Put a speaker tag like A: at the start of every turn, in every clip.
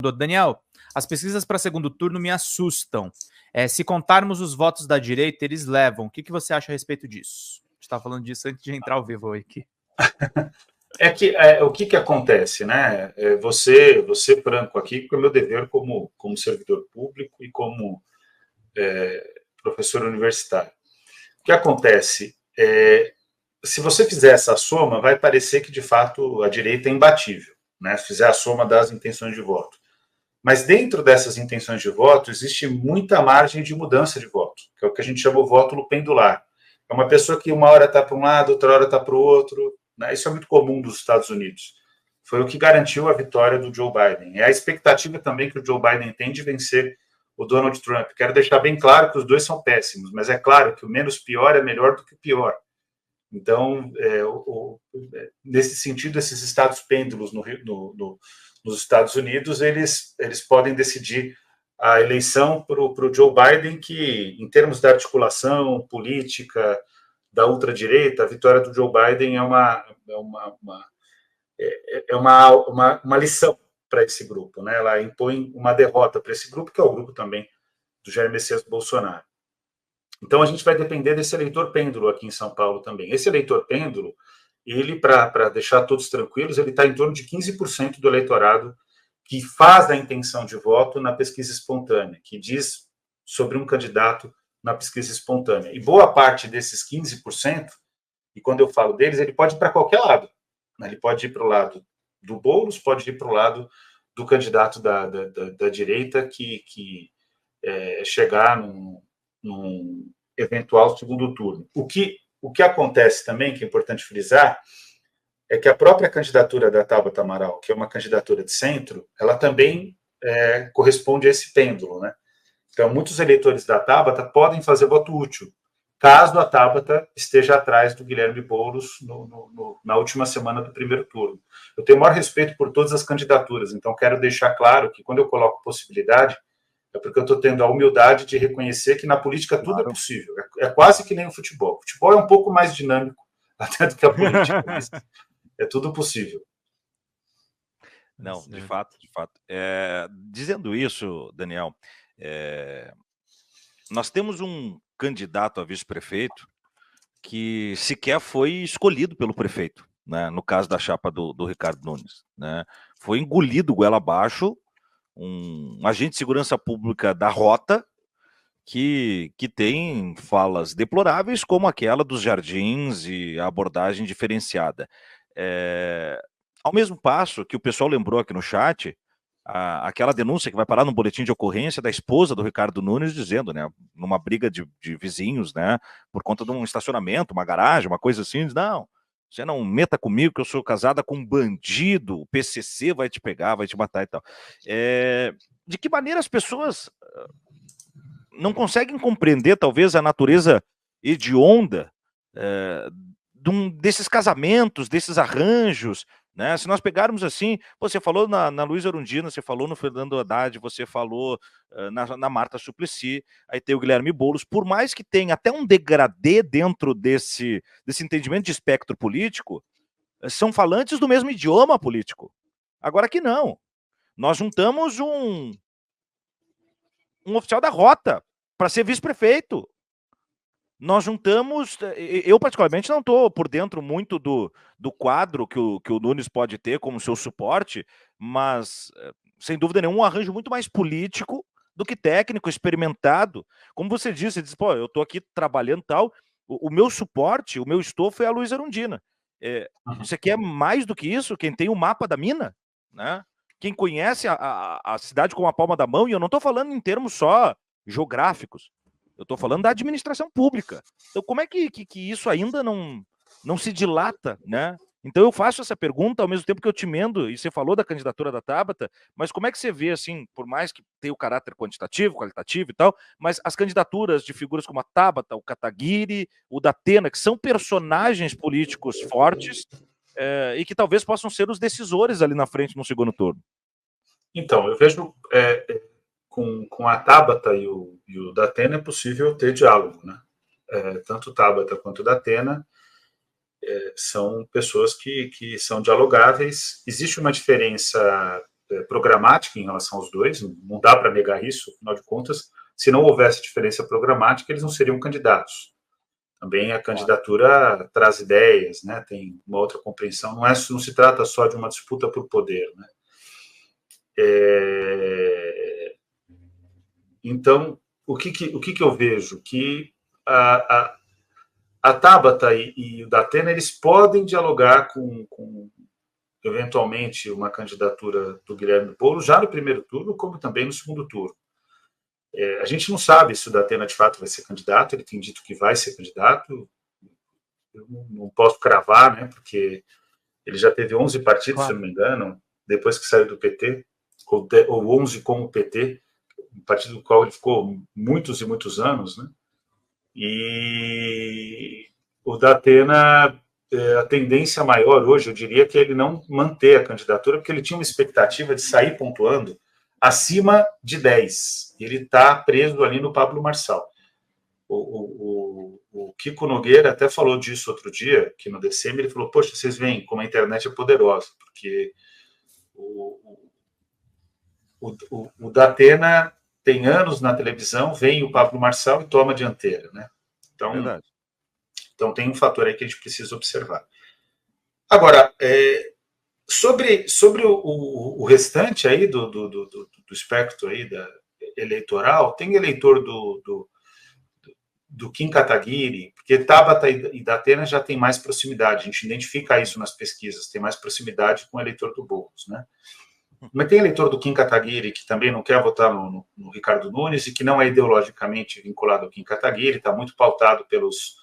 A: Daniel, as pesquisas para segundo turno me assustam. Se contarmos os votos da direita, eles levam. O que você acha a respeito disso? A gente estava falando disso antes de entrar ao vivo aqui.
B: O que acontece, né? Você Franco, aqui, com o meu dever como servidor público e como professor universitário. O que acontece? Se você fizer essa soma, vai parecer que, de fato, a direita é imbatível, né? Se fizer a soma das intenções de voto. Mas dentro dessas intenções de voto, existe muita margem de mudança de voto, que é o que a gente chama o voto pendular. É uma pessoa que uma hora está para um lado, outra hora está para o outro. Né? Isso é muito comum dos Estados Unidos. Foi o que garantiu a vitória do Joe Biden. É a expectativa também que o Joe Biden tem de vencer o Donald Trump. Quero deixar bem claro que os dois são péssimos, mas é claro que o menos pior é melhor do que o pior. Então, nesse sentido, esses estados pêndulos nos Estados Unidos, eles podem decidir a eleição para o Joe Biden, que, em termos da articulação política da ultradireita, a vitória do Joe Biden é uma lição para esse grupo, né? Ela impõe uma derrota para esse grupo, que é o grupo também do Jair Messias Bolsonaro. Então, a gente vai depender desse eleitor pêndulo aqui em São Paulo também. Esse eleitor pêndulo, ele, para deixar todos tranquilos, ele está em torno de 15% do eleitorado que faz a intenção de voto na pesquisa espontânea, que diz sobre um candidato na pesquisa espontânea. E boa parte desses 15%, e quando eu falo deles, ele pode ir para qualquer lado. Ele pode ir para o lado do Boulos, pode ir para o lado do candidato da direita que chegar num eventual segundo turno. O que acontece também, que é importante frisar, é que a própria candidatura da Tabata Amaral, que é uma candidatura de centro, ela também corresponde a esse pêndulo, né? Então, muitos eleitores da Tabata podem fazer voto útil, caso a Tabata esteja atrás do Guilherme Boulos na última semana do primeiro turno. Eu tenho o maior respeito por todas as candidaturas, então quero deixar claro que, quando eu coloco possibilidade, é porque eu estou tendo a humildade de reconhecer que na política tudo é possível. É quase que nem o futebol. O futebol é um pouco mais dinâmico até do que a política, mas é tudo possível.
C: Não, de fato, de fato. Dizendo isso, Daniel, nós temos um candidato a vice-prefeito que sequer foi escolhido pelo prefeito, né? No caso da chapa do Ricardo Nunes, né? Foi engolido goela abaixo, um agente de segurança pública da Rota, que tem falas deploráveis, como aquela dos jardins e a abordagem diferenciada. Ao mesmo passo que o pessoal lembrou aqui no chat, aquela denúncia que vai parar no boletim de ocorrência da esposa do Ricardo Nunes, dizendo, né, numa briga de vizinhos, né, por conta de um estacionamento, uma garagem, uma coisa assim, diz, não, você não meta comigo que eu sou casada com um bandido, o PCC vai te pegar, vai te matar e tal. De que maneira as pessoas não conseguem compreender, talvez, a natureza hedionda desses casamentos, desses arranjos, né? Se nós pegarmos assim, você falou na Luísa Erundina, você falou no Fernando Haddad, você falou na Marta Suplicy, aí tem o Guilherme Boulos, por mais que tenha até um degradê dentro desse entendimento de espectro político, são falantes do mesmo idioma político. Agora que não. Nós juntamos um oficial da Rota para ser vice-prefeito. Nós juntamos, eu particularmente não estou por dentro muito do quadro que o Nunes pode ter como seu suporte, mas, sem dúvida nenhuma, um arranjo muito mais político do que técnico, experimentado. Como você disse, pô, eu estou aqui trabalhando e tal, o meu suporte, o meu estofo é a Luísa Erundina. Você quer mais do que isso? Quem tem o mapa da mina, né? Quem conhece a cidade com a palma da mão, e eu não estou falando em termos só geográficos, eu estou falando da administração pública. Então, como é que isso ainda não se dilata, né? Então, eu faço essa pergunta ao mesmo tempo que eu te emendo, e você falou da candidatura da Tabata, mas como é que você vê, assim, por mais que tenha o caráter quantitativo, qualitativo e tal, mas as candidaturas de figuras como a Tabata, o Kataguiri, o Datena, que são personagens políticos fortes e que talvez possam ser os decisores ali na frente no segundo turno?
B: Então, eu vejo com a Tabata e o Datena é possível ter diálogo, né? Tanto Tabata quanto Datena são pessoas que são dialogáveis. Existe uma diferença programática em relação aos dois, não dá para negar isso, afinal de contas, se não houvesse diferença programática, eles não seriam candidatos. Também a candidatura traz ideias, né? Tem uma outra compreensão, não se trata só de uma disputa por poder, né? Então, o que eu vejo? Que a Tabata e o Datena, eles podem dialogar com eventualmente uma candidatura do Guilherme Boulos já no primeiro turno, como também no segundo turno. A gente não sabe se o Datena de fato vai ser candidato, ele tem dito que vai ser candidato, eu não posso cravar, né, porque ele já teve 11 partidos, claro, se eu não me engano, depois que saiu do PT, ou 11 com o PT, um partido do qual ele ficou muitos e muitos anos, né, e o Datena, a tendência maior hoje, eu diria que ele não manter a candidatura, porque ele tinha uma expectativa de sair pontuando acima de 10. Ele está preso ali no Pablo Marçal. O Kiko Nogueira até falou disso outro dia, aqui no DCM, ele falou, poxa, vocês veem como a internet é poderosa, porque o Datena tem anos na televisão, vem o Pablo Marçal e toma a dianteira, né? Então tem um fator aí que a gente precisa observar. Agora, sobre o restante aí do espectro aí eleitoral, tem eleitor do Kim Kataguiri, porque Tabata e Datena já tem mais proximidade, a gente identifica isso nas pesquisas, tem mais proximidade com o eleitor do Boulos, né? Mas tem eleitor do Kim Kataguiri que também não quer votar no Ricardo Nunes e que não é ideologicamente vinculado ao Kim Kataguiri, está muito pautado pelos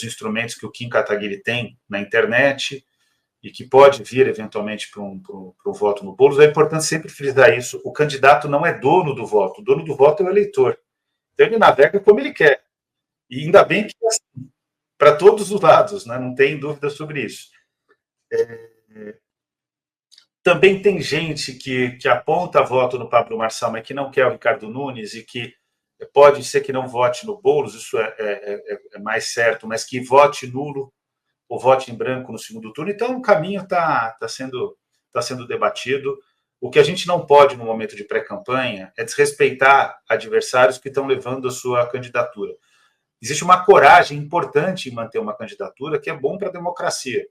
B: instrumentos que o Kim Kataguiri tem na internet e que pode vir eventualmente para um voto no Boulos. É importante sempre frisar isso, o candidato não é dono do voto, o dono do voto é o eleitor. Então ele navega como ele quer. E ainda bem que é assim, para todos os lados, né? Não tem dúvida sobre isso. Também tem gente que aponta voto no Pablo Marçal, mas que não quer o Ricardo Nunes e que pode ser que não vote no Boulos, isso é mais certo, mas que vote nulo ou vote em branco no segundo turno. Então, o caminho está sendo debatido. O que a gente não pode, no momento de pré-campanha, é desrespeitar adversários que estão levando a sua candidatura. Existe uma coragem importante em manter uma candidatura que é bom para a democracia.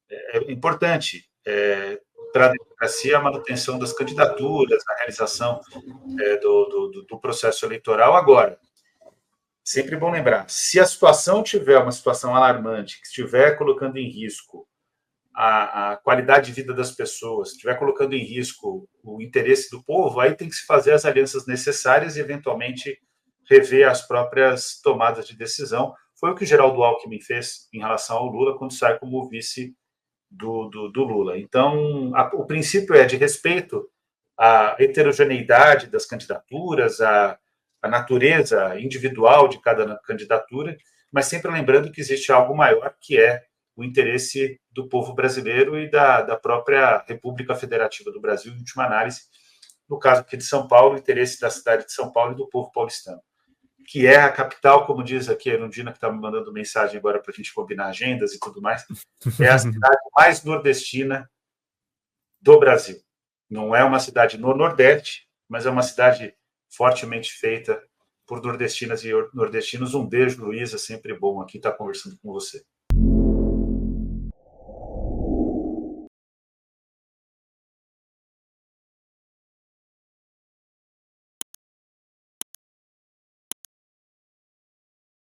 B: É importante para a democracia a manutenção das candidaturas, a realização do processo eleitoral. Agora, sempre bom lembrar, se a situação tiver uma situação alarmante, que estiver colocando em risco a qualidade de vida das pessoas, estiver colocando em risco o interesse do povo, aí tem que se fazer as alianças necessárias e, eventualmente, rever as próprias tomadas de decisão. Foi o que o Geraldo Alckmin fez em relação ao Lula, quando sai como vice do Lula. Então, o princípio é de respeito à heterogeneidade das candidaturas, à natureza individual de cada candidatura, mas sempre lembrando que existe algo maior, que é o interesse do povo brasileiro e da própria República Federativa do Brasil, em última análise, no caso aqui de São Paulo, o interesse da cidade de São Paulo e do povo paulistano, que é a capital, como diz aqui a Erundina, que está me mandando mensagem agora para a gente combinar agendas e tudo mais, é a cidade mais nordestina do Brasil. Não é uma cidade no Nordeste, mas é uma cidade fortemente feita por nordestinas e nordestinos. Um beijo, Luísa, sempre bom aqui estar conversando com você.